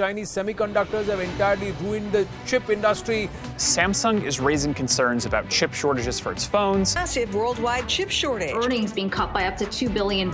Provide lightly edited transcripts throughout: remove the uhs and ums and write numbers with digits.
Chinese semiconductors have entirely ruined the chip industry. Samsung is raising concerns about chip shortages for its phones. Massive worldwide chip shortage. Earnings being cut by up to $2 billion.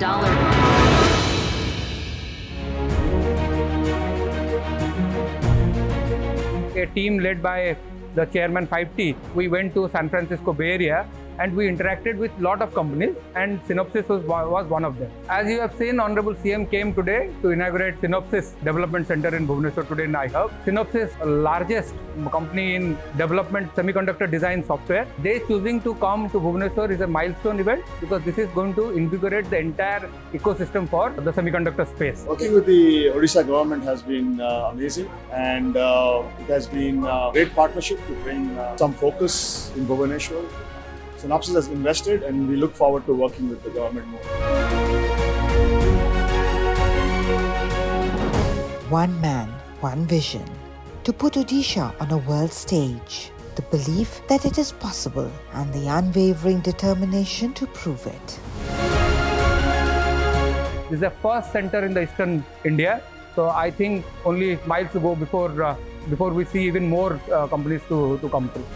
A team led by the chairman 5T, we went to San Francisco Bay Area and we interacted with a lot of companies, and Synopsys was one of them. As you have seen, Honorable CM came today to inaugurate Synopsys Development Center in Bhubaneswar today in iHub. Synopsys, largest company in development semiconductor design software, they choosing to come to Bhubaneswar is a milestone event because this is going to invigorate the entire ecosystem for the semiconductor space. Working with the Odisha government has been amazing, and it has been a great partnership to bring some focus in Bhubaneswar. Synopsys has invested, and we look forward to working with the government more. One man, one vision. To put Odisha on a world stage. The belief that it is possible and the unwavering determination to prove it. This is the first center in the Eastern India. So I think only miles to go before we see even more companies to come through.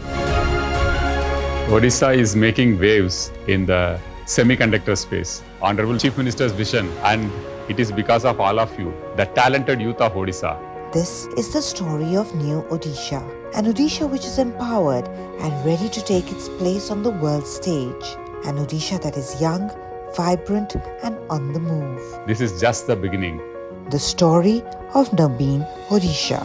Odisha is making waves in the semiconductor space. Honorable Chief Minister's vision, and it is because of all of you, the talented youth of Odisha. This is the story of new Odisha, an Odisha which is empowered and ready to take its place on the world stage. An Odisha that is young, vibrant and on the move. This is just the beginning. The story of Naveen Odisha.